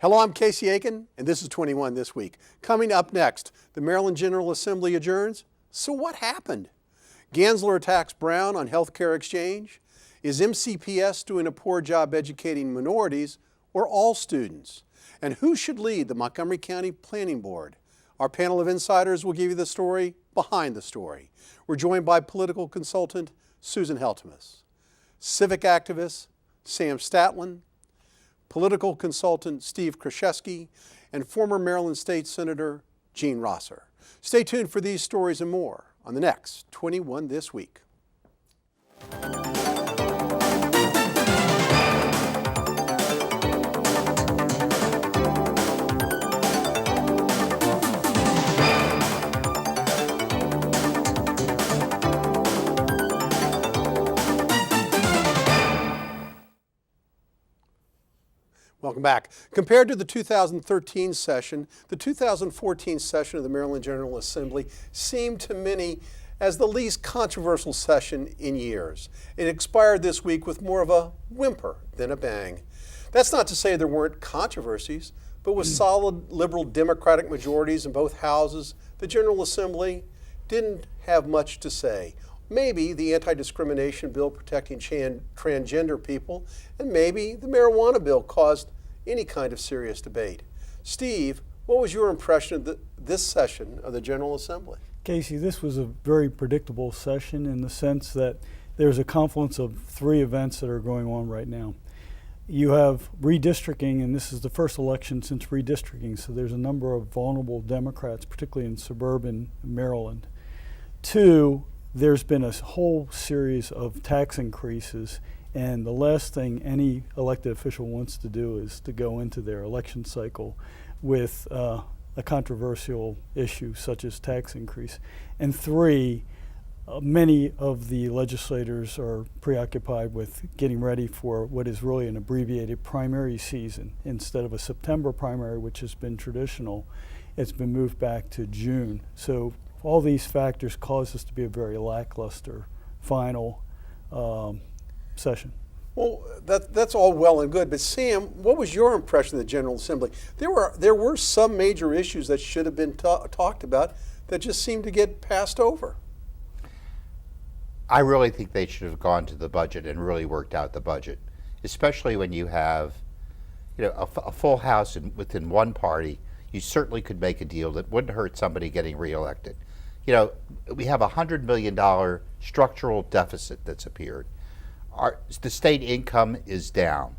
Hello, I'm Casey Aiken, and this is 21 This Week. Coming up next, the Maryland General Assembly adjourns. So what happened? Gansler attacks Brown on healthcare exchange. Is MCPS doing a poor job educating minorities or all students? And who should lead the Montgomery County Planning Board? Our panel of insiders will give you the story behind the story. We're joined by political consultant Susan Heltemes, civic activist Sam Statland, political consultant Steve Kreseski, and former Maryland State Senator Jean Roesser. Stay tuned for these stories and more on the next 21 This Week. Welcome back. Compared to the 2013 session, the 2014 session of the Maryland General Assembly seemed to many as the least controversial session in years. It expired this week with more of a whimper than a bang. That's not to say there weren't controversies, but with solid liberal Democratic majorities in both houses, the General Assembly didn't have much to say. Maybe the anti-discrimination bill protecting transgender people, and maybe the marijuana bill caused any kind of serious debate. Steve, what was your impression of this session of the General Assembly? Casey, this was a very predictable session in the sense that there's a confluence of three events that are going on right now. You have redistricting, and this is the first election since redistricting, so there's a number of vulnerable Democrats, particularly in suburban Maryland. Two, there's been a whole series of tax increases, and the last thing any elected official wants to do is to go into their election cycle with a controversial issue such as tax increase. And three, many of the legislators are preoccupied with getting ready for what is really an abbreviated primary season. Instead of a September primary, which has been traditional, it's been moved back to June. So all these factors cause this to be a very lackluster final session. Well, that's all well and good, but Sam, what was your impression of the General Assembly? There were some major issues that should have been talked about that just seemed to get passed over. I really think they should have gone to the budget and really worked out the budget, especially when you have, a full house within one party. You certainly could make a deal that wouldn't hurt somebody getting reelected. We have a $100 million structural deficit that's appeared. The state income is down.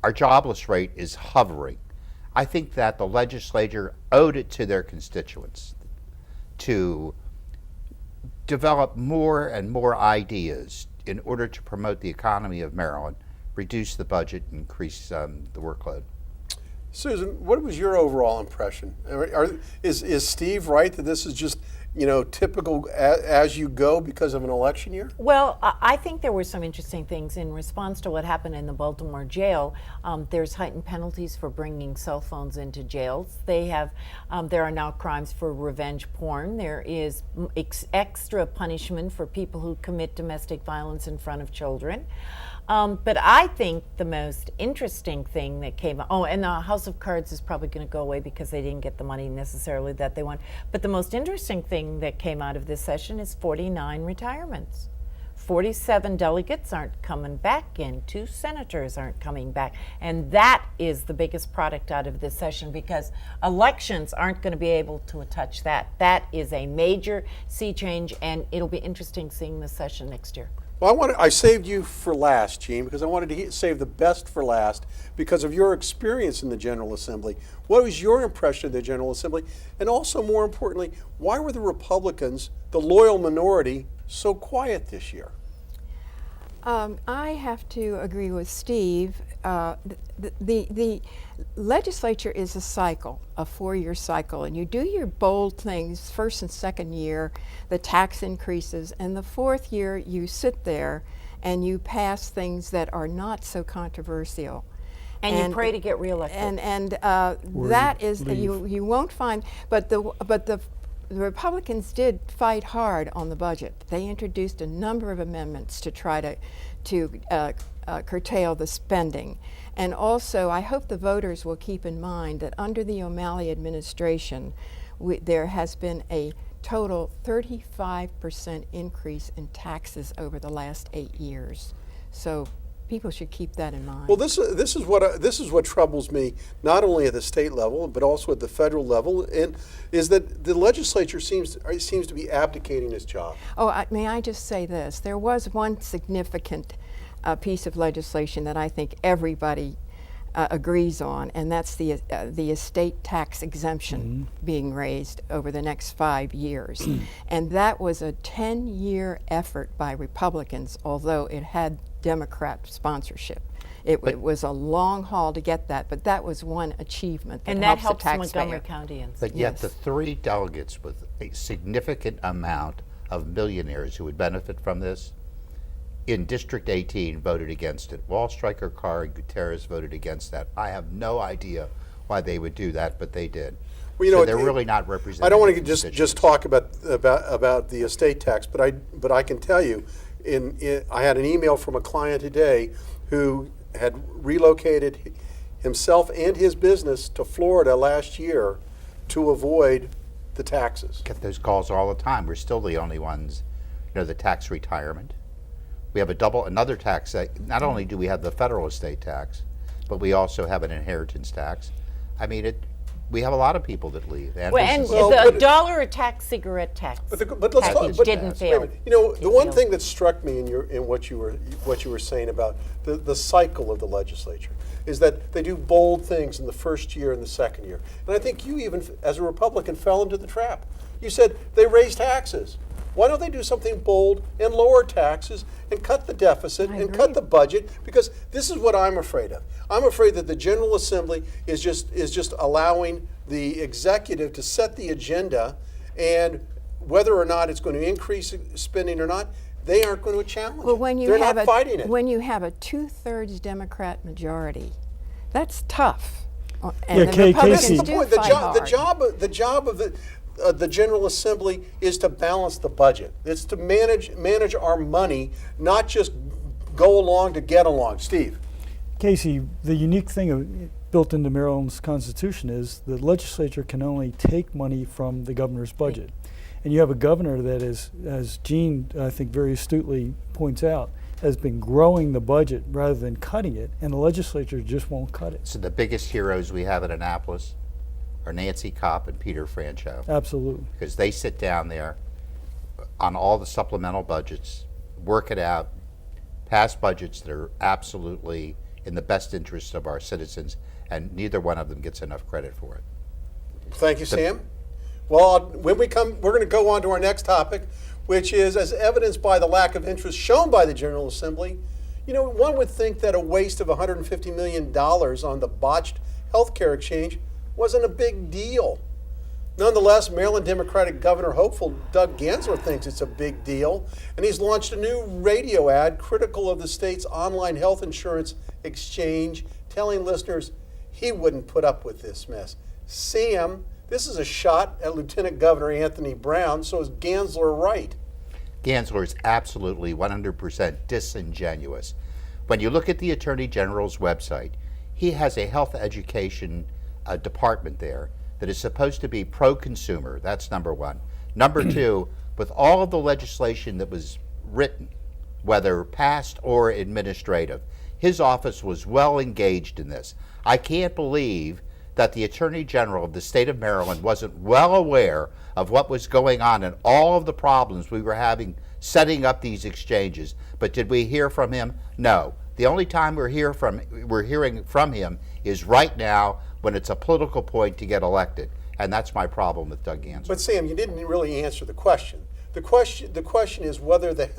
Our jobless rate is hovering. I think that the legislature owed it to their constituents to develop more and more ideas in order to promote the economy of Maryland, reduce the budget, increase the workload. Susan, what was your overall impression? Is Steve right that this is just typical as you go because of an election year? Well, I think there were some interesting things in response to what happened in the Baltimore jail. There's heightened penalties for bringing cell phones into jails. There are now crimes for revenge porn. There is extra punishment for people who commit domestic violence in front of children. But I think the most interesting thing that came out, and the House of Cards is probably going to go away because they didn't get the money necessarily that they want. But the most interesting thing that came out of this session is 49 retirements. 47 delegates aren't coming back in. 2 senators aren't coming back. And that is the biggest product out of this session because elections aren't going to be able to touch that. That is a major sea change, and it'll be interesting seeing this session next year. Well, I saved you for last, Jean, because I wanted to save the best for last because of your experience in the General Assembly. What was your impression of the General Assembly? And also, more importantly, why were the Republicans, the loyal minority, so quiet this year? I have to agree with Steve. The legislature is a cycle, a 4-year cycle, and you do your bold things first and second year, the tax increases, and the 4th year you sit there and you pass things that are not so controversial. And you pray to get reelected. And that is you won't find, but the Republicans did fight hard on the budget. They introduced a number of amendments to try to curtail the spending. And also, I hope the voters will keep in mind that under the O'Malley administration, there has been a total 35% increase in taxes over the last 8 years. So people should keep that in mind. Well, this is what troubles me, not only at the state level but also at the federal level, and is that the legislature seems to be abdicating its job. Oh, may I just say this? There was one significant piece of legislation that I think everybody agrees on, and that's the estate tax exemption being raised over the next 5 years. And that was a 10-year effort by Republicans, although it had Democrat sponsorship. It was a long haul to get that, but that was one achievement that and that helps helps the taxpayer. Montgomery County. But yet the 3 delegates with a significant amount of millionaires who would benefit from this in District 18 voted against it. Wallstreicher, Carr, and Gutierrez voted against that. I have no idea why they would do that, but they did. Well, you know, so they're really not representing. I don't want to just talk about the estate tax, but I can tell you, I had an email from a client today who had relocated himself and his business to Florida last year to avoid the taxes. Get those calls all the time. We're still the only ones, the tax retirement. We have another tax. Not only do we have the federal estate tax, but we also have an inheritance tax. I mean, we have a lot of people that leave. And the dollar a tax cigarette tax But let's package talk, didn't fail. The one thing that struck me in what you were saying about the cycle of the legislature is that they do bold things in the first year and the second year. And I think you even, as a Republican, fell into the trap. You said they raise taxes. Why don't they do something bold and lower taxes and cut the deficit and cut the budget? Because this is what I'm afraid of. I'm afraid that the General Assembly is just allowing the executive to set the agenda, and whether or not it's going to increase spending or not, they aren't going to challenge Well, when it. you They're have not fighting it. When you have a 2/3 Democrat majority, that's tough. And Yeah, the Republicans Casey. do The fight hard. job of the General Assembly is to balance the budget. It's to manage our money, not just go along to get along. Steve. Casey, the unique thing built into Maryland's Constitution is the legislature can only take money from the governor's budget. And you have a governor that is, as Jean, I think, very astutely points out, has been growing the budget rather than cutting it, and the legislature just won't cut it. So the biggest heroes we have at Annapolis are Nancy Kopp and Peter Franchot. Absolutely. Because they sit down there on all the supplemental budgets, work it out, pass budgets that are absolutely in the best interest of our citizens, and neither one of them gets enough credit for it. Thank you, Sam. Well, when we come, we're going to go on to our next topic, which is, as evidenced by the lack of interest shown by the General Assembly, one would think that a waste of $150 million on the botched health care exchange wasn't a big deal. Nonetheless, Maryland Democratic Governor hopeful Doug Gansler thinks it's a big deal, and he's launched a new radio ad critical of the state's online health insurance exchange, telling listeners he wouldn't put up with this mess. Sam, this is a shot at Lieutenant Governor Anthony Brown, so is Gansler right? Gansler is absolutely 100% disingenuous. When you look at the Attorney General's website, he has a health education department there that is supposed to be pro-consumer. That's number one. Number two, with all of the legislation that was written, whether passed or administrative, his office was well engaged in this. I can't believe that the Attorney General of the state of Maryland wasn't well aware of what was going on and all of the problems we were having setting up these exchanges. But did we hear from him? No. The only time we're hearing from him is right now when it's a political point to get elected. And that's my problem with Doug Gansler. But Sam, you didn't really answer the question. The question is whether the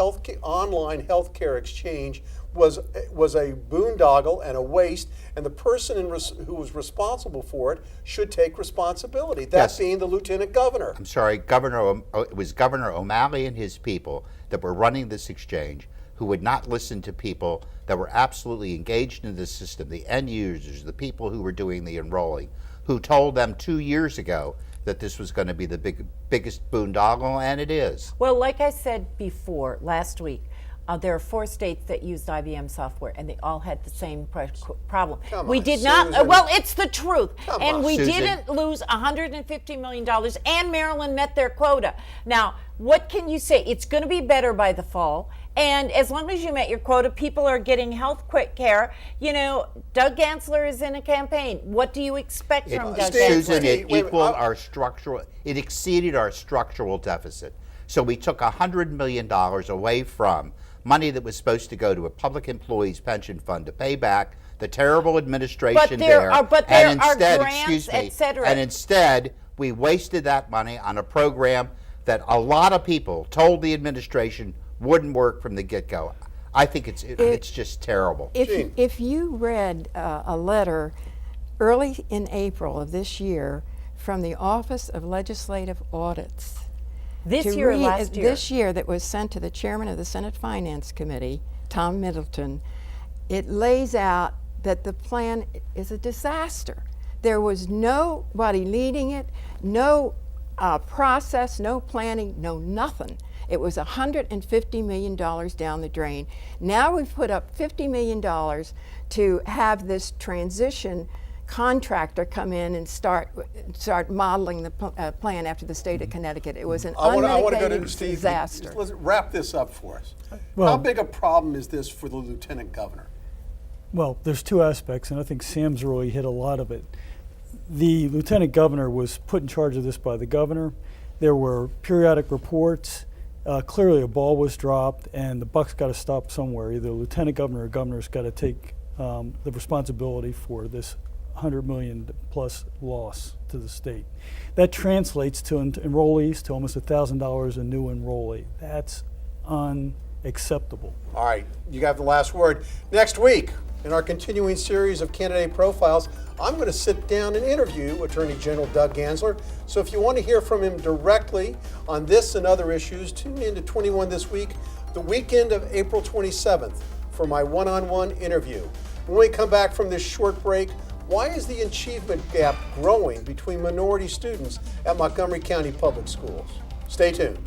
online healthcare exchange was a boondoggle and a waste, and the person who was responsible for it should take responsibility. That Yes. being the lieutenant governor. I'm sorry, it was Governor O'Malley and his people that were running this exchange, who would not listen to people that were absolutely engaged in the system, the end users, the people who were doing the enrolling, who told them 2 years ago that this was going to be the biggest boondoggle, and it is. Well, like I said before, last week, There are 4 states that used IBM software, and they all had the same problem. Come we on, did not. Susan. Well, it's the truth, Come and on, we Susan. didn't lose $150 million. And Maryland met their quota. Now, what can you say? It's going to be better by the fall. And as long as you met your quota, people are getting health care. You know, Doug Gansler is in a campaign. What do you expect from Doug Gansler? Susan, it Wait, equaled our structural, it exceeded our structural deficit. So we took $100 million away from money that was supposed to go to a public employees pension fund to pay back the terrible administration there are and instead, grants, excuse me, et cetera. and instead we wasted that money on a program that a lot of people told the administration wouldn't work from the get-go. I think it's just terrible. If you read a letter early in April of this year from the Office of Legislative Audits, This year or last year? This year, that was sent to the chairman of the Senate Finance Committee, Tom Middleton, it lays out that the plan is a disaster. There was nobody leading it, no process, no planning, no nothing. It was $150 million down the drain. Now we've put up $50 million to have this transition contractor come in and start modeling the plan after the state of Connecticut. It was an I want to go to unmitigated Steve. disaster. Let's wrap this up for us. Well- How big a problem is this for the lieutenant governor? Well, there's 2 aspects, and I think Sam's really hit a lot of it. The lieutenant governor was put in charge of this by the governor. There were periodic reports. Clearly a ball was dropped, and the buck's got to stop somewhere. Either the lieutenant governor or governor's got to take the responsibility for this $100 million plus loss to the state. That translates to enrollees to almost $1,000 a new enrollee. That's unacceptable. All right, you got the last word. Next week, in our continuing series of candidate profiles, I'm going to sit down and interview Attorney General Doug Gansler. So if you want to hear from him directly on this and other issues, tune in to 21 This Week, the weekend of April 27th, for my one-on-one interview. When we come back from this short break, why is the achievement gap growing between minority students at Montgomery County Public Schools? Stay tuned.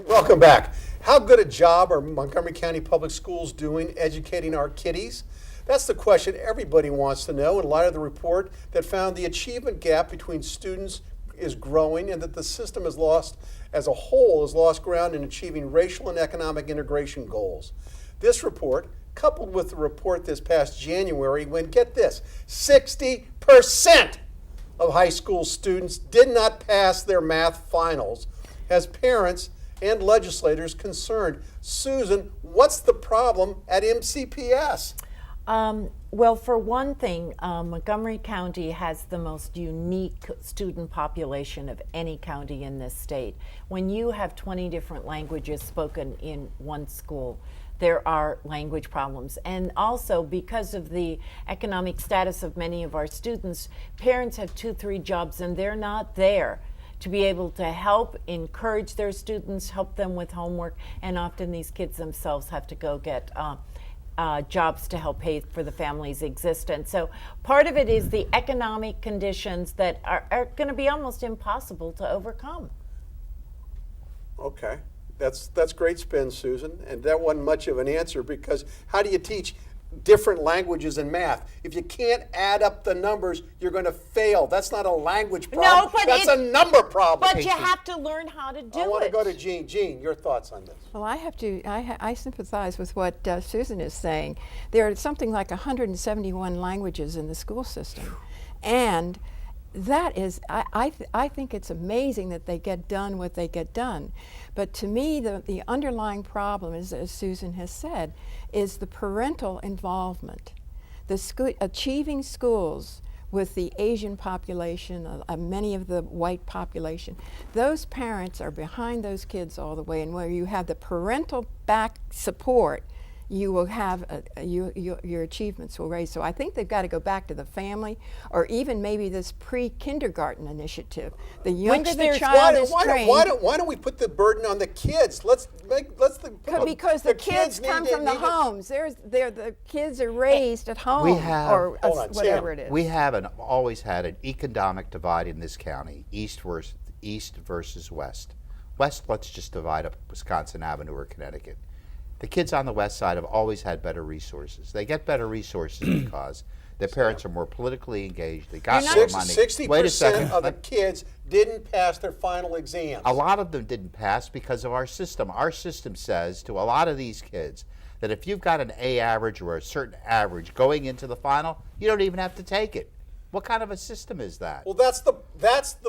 Welcome back. How good a job are Montgomery County Public Schools doing educating our kiddies? That's the question everybody wants to know in light of the report that found the achievement gap between students is growing and that the system has lost, as a whole, has lost ground in achieving racial and economic integration goals. This report, coupled with the report this past January, when, get this, 60% of high school students did not pass their math finals, has parents and legislators concerned. Susan, what's the problem at MCPS? Well, for one thing, Montgomery County has the most unique student population of any county in this state. When you have 20 different languages spoken in one school, there are language problems. And also, because of the economic status of many of our students, parents have 2-3 jobs and they're not there to be able to help encourage their students, help them with homework, and often these kids themselves have to go get jobs to help pay for the family's existence. So part of it is the economic conditions that are going to be almost impossible to overcome. Okay, that's great spin, Susan, and that wasn't much of an answer, because how do you teach different languages and math? If you can't add up the numbers, you're going to fail. That's not a language problem. No, but that's a number problem. But you have to learn how to do it. I want to go to Jean. Jean, your thoughts on this? Well, I sympathize with what Susan is saying. There are something like 171 languages in the school system. And that is, I think it's amazing that they get done what they get done. But to me, the underlying problem is, as Susan has said, is the parental involvement. Achieving schools with the Asian population, many of the white population, those parents are behind those kids all the way, and where you have the parental back support, you will have your achievements will raise. So I think they've got to go back to the family, or even maybe this pre-kindergarten initiative. The younger the child is trained. Why don't we put the burden on the kids? Because the kids come from the homes. The kids are raised at home, or whatever it is. We have always had an economic divide in this county: east versus west. West, let's just divide up Wisconsin Avenue or Connecticut. The kids on the west side have always had better resources. They get better resources because their parents are more politically engaged. They got more money. 60% of the kids didn't pass their final exams. A lot of them didn't pass because of our system. Our system says to a lot of these kids that if you've got an A average or a certain average going into the final, you don't even have to take it. What kind of a system is that? Well, that's the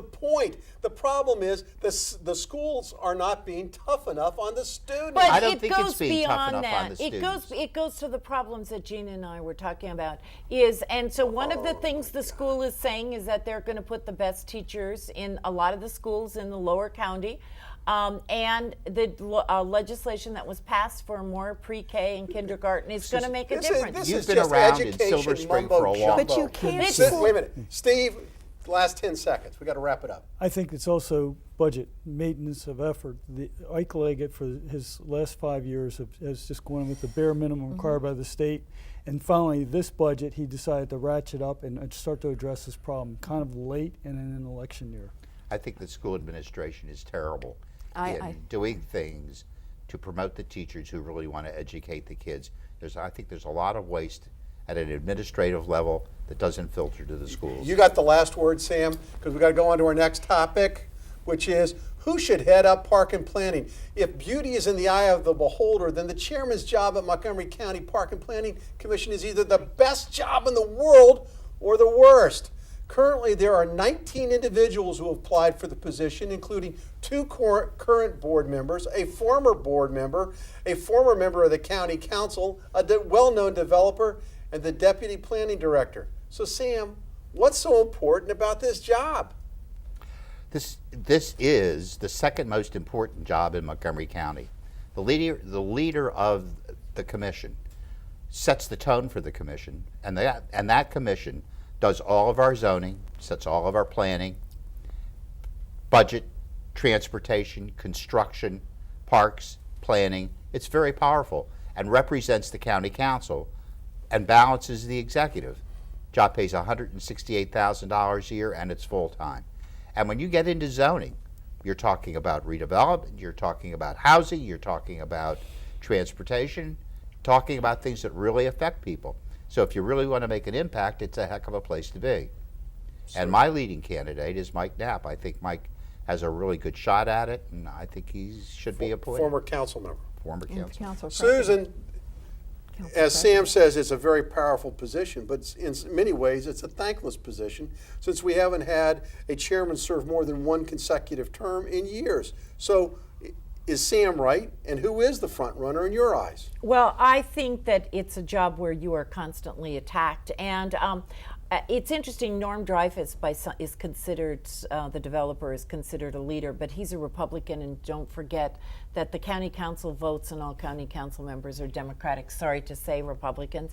point. The problem is the schools are not being tough enough on the students. But I don't think it's being tough beyond enough on that. the students. It goes to the problems that Jean and I were talking about. And so one of the things the school is saying is that they're going to put the best teachers in a lot of the schools in the lower county. And the legislation that was passed for more pre-K and kindergarten is going to make a difference. You've been around in Silver Spring for a while. But you can't. Wait a minute, Steve. Last 10 seconds. We got to wrap it up. I think it's also budget maintenance of effort. Ike Leggett, for his last 5 years, has just gone with the bare minimum required by the state. And finally, this budget, he decided to ratchet up and start to address this problem kind of late and in an election year. I think the school administration is terrible in doing things to promote the teachers who really want to educate the kids. I think there's a lot of waste at an administrative level that doesn't filter to the schools. You got the last word, Sam, because we got to go on to our next topic, which is who should head up park and planning? If beauty is in the eye of the beholder, then the chairman's job at Montgomery County Park and Planning Commission is either the best job in the world or the worst. Currently, there are 19 individuals who have applied for the position, including 2 current board members, a former board member, a former member of the county council, a well-known developer, and the deputy planning director. So, Sam, what's so important about this job? This is the second most important job in Montgomery County. The leader of the commission sets the tone for the commission, and that commission does all of our zoning, sets all of our planning, budget, transportation, construction, parks, planning. It's very powerful and represents the county council and balances the executive. Job pays $168,000 a year and it's full-time. And when you get into zoning, you're talking about redevelopment, you're talking about housing, you're talking about transportation, talking about things that really affect people. So if you really want to make an impact, it's a heck of a place to be. And my leading candidate is Mike Knapp. I think Mike has a really good shot at it, and I think he should be appointed. Former council member. Former council. Susan, as Sam says, it's a very powerful position, but in many ways it's a thankless position since we haven't had a chairman serve more than one consecutive term in years. So is Sam right, and who is the front runner in your eyes? Well, I think that it's a job where you are constantly attacked, and it's interesting. Norm Dreyfus is considered, the developer is considered a leader, but he's a Republican, and don't forget that the county council votes and all county council members are Democratic, sorry to say Republicans.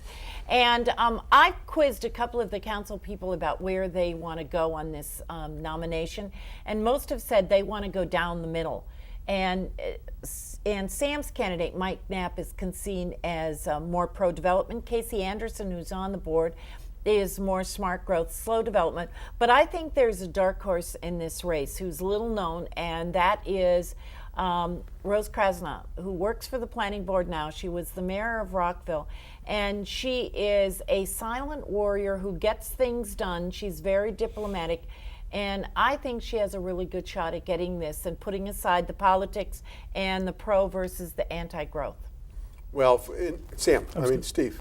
And I quizzed a couple of the council people about where they want to go on this nomination, and most have said they want to go down the middle. And Sam's candidate, Mike Knapp, is seen as more pro-development. Casey Anderson, who's on the board, is more smart growth, slow development. But I think there's a dark horse in this race who's little known, and that is Rose Krasna, who works for the planning board now. She was the mayor of Rockville, and she is a silent warrior who gets things done. She's very diplomatic. And I think she has a really good shot at getting this and putting aside the politics and the pro versus the anti-growth. Well, Steve.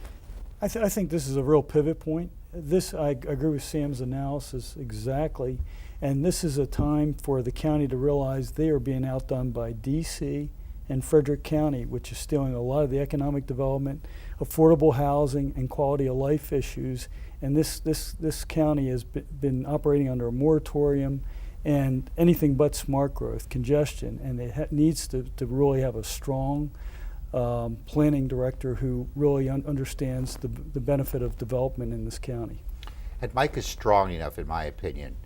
I think this is a real pivot point. I agree with Sam's analysis exactly. And this is a time for the county to realize they are being outdone by D.C. and Frederick County, which is stealing a lot of the economic development, affordable housing, and quality of life issues. And this county has been operating under a moratorium and anything but smart growth, congestion, and it needs to really have a strong planning director who really understands the benefit of development in this county. And Mike is strong enough, in my opinion,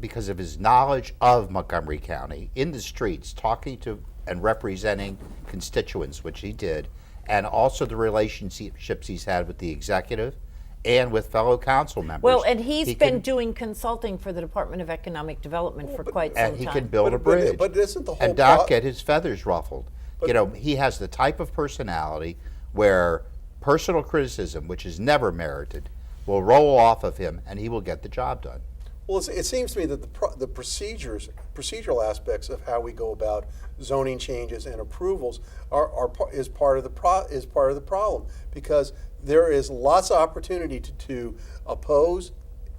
because of his knowledge of Montgomery County, in the streets, talking to and representing constituents, which he did, and also the relationships he's had with the executive and with fellow council members. Well, and he's been doing consulting for the Department of Economic Development for quite some time. And he can build a bridge. But isn't the whole and not get his feathers ruffled. You know, he has the type of personality where personal criticism, which is never merited, will roll off of him, and he will get the job done. Well, it seems to me that the procedural aspects of how we go about zoning changes and approvals is part of the problem, because there is lots of opportunity to oppose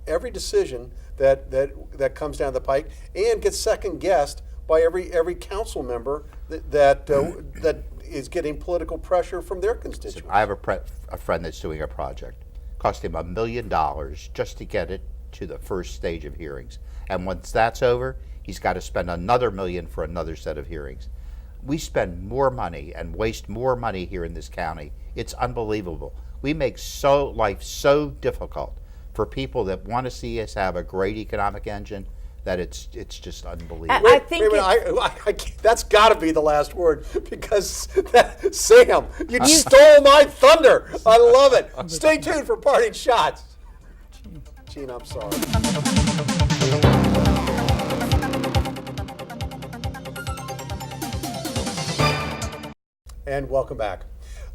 every decision that comes down the pike, and gets second guessed by every council member that is getting political pressure from their constituents. I have a friend that's doing a project. Cost him $1 million just to get it to the first stage of hearings. And once that's over, he's got to spend another $1 million for another set of hearings. We spend more money and waste more money here in this county. It's unbelievable. We make life so difficult for people that want to see us have a great economic engine that it's just unbelievable. I think that's got to be the last word, because Sam, you stole my thunder. I love it. Stay tuned for parting shots. Gene, I'm sorry. And welcome back.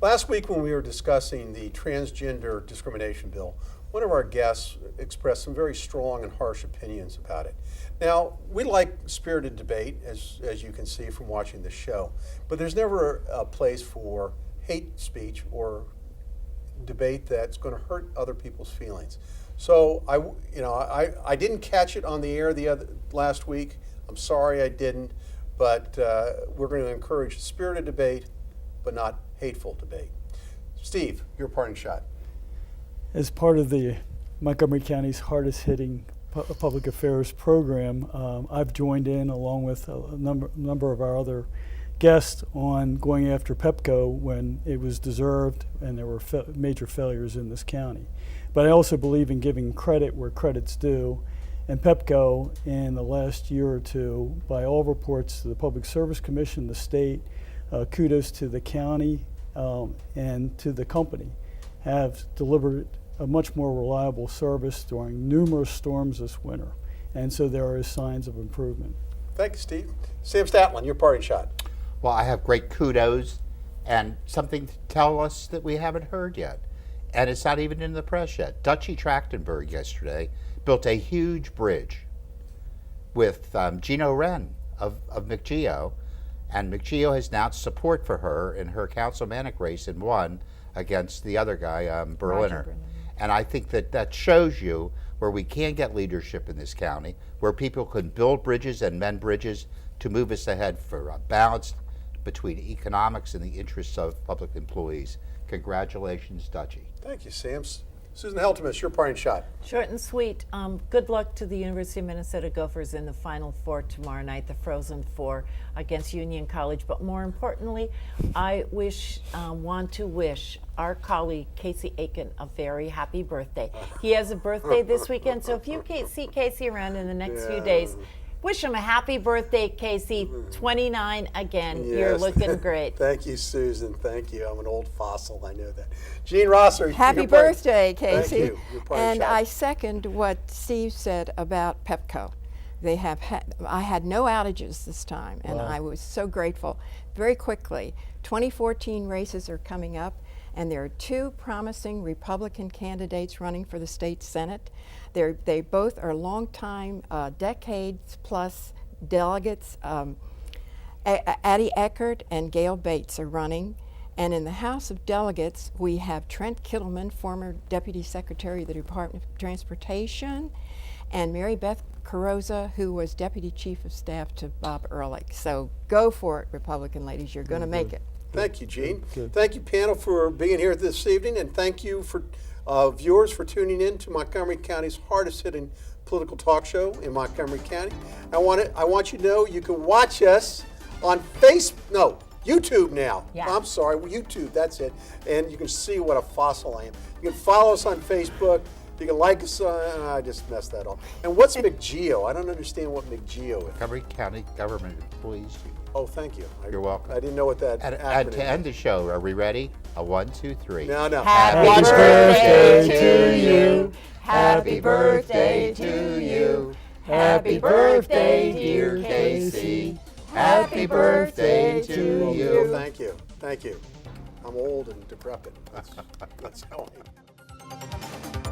Last week when we were discussing the transgender discrimination bill, one of our guests expressed some very strong and harsh opinions about it. Now, we like spirited debate, as you can see from watching the show, but there's never a place for hate speech or debate that's going to hurt other people's feelings. So I didn't catch it on the air last week. I'm sorry I didn't, but we're going to encourage spirited debate, but not hateful debate. Steve, your parting shot. As part of the Montgomery County's hardest hitting public affairs program, I've joined in along with a number of our other guests on going after Pepco when it was deserved and there were major failures in this county. But I also believe in giving credit where credit's due. And Pepco, in the last year or two, by all reports to the Public Service Commission, the state, kudos to the county and to the company, have delivered a much more reliable service during numerous storms this winter. And so there are signs of improvement. Thank you, Steve. Sam Statland, your parting shot. Well, I have great kudos and something to tell us that we haven't heard yet. And it's not even in the press yet. Dutchie Trachtenberg yesterday built a huge bridge with Gino Wren of McGeo. And McGeo has announced support for her in her councilmanic race and won against the other guy, Berliner. And I think that shows you where we can get leadership in this county, where people can build bridges and mend bridges to move us ahead for a balance between economics and the interests of public employees. Congratulations, Dutchie. Thank you, Sam. Susan Heltemes, your parting shot. Short and sweet. Good luck to the University of Minnesota Gophers in the Final Four tomorrow night, the Frozen Four against Union College. But more importantly, I want to wish our colleague Casey Aiken a very happy birthday. He has a birthday this weekend, so if you see Casey around in the next few days, wish him a happy birthday, Casey. 29 again. Yes. You're looking great. Thank you, Susan. Thank you. I'm an old fossil. I know that. Jean Roesser. Happy birthday, Casey. Thank you. And I second what Steve said about Pepco. I had no outages this time, and I was so grateful. Very quickly, 2014 races are coming up, and there are two promising Republican candidates running for the state Senate. They both are longtime, decades-plus delegates. Addie Eckert and Gail Bates are running. And in the House of Delegates, we have Trent Kittleman, former Deputy Secretary of the Department of Transportation, and Mary Beth Carrozza, who was Deputy Chief of Staff to Bob Ehrlich. So go for it, Republican ladies. You're going to make it. Thank you, Jean. Thank you, panel, for being here this evening, and thank you for viewers for tuning in to Montgomery County's hardest-hitting political talk show in Montgomery County. I want you to know you can watch us on YouTube now. Yeah. I'm sorry, YouTube, that's it. And you can see what a fossil I am. You can follow us on Facebook. You can like us I just messed that up. And what's McGeo? I don't understand what McGeo is. Montgomery County Government Employees. Oh, thank you. You're welcome. I didn't know what that And acronym to end the show, are we ready? A 1, 2, 3. No, no. Happy birthday to you. Happy birthday to you. Happy birthday, dear Casey. Happy birthday to Well, you. thank you. Thank you. I'm old and decrepit. That's how I am.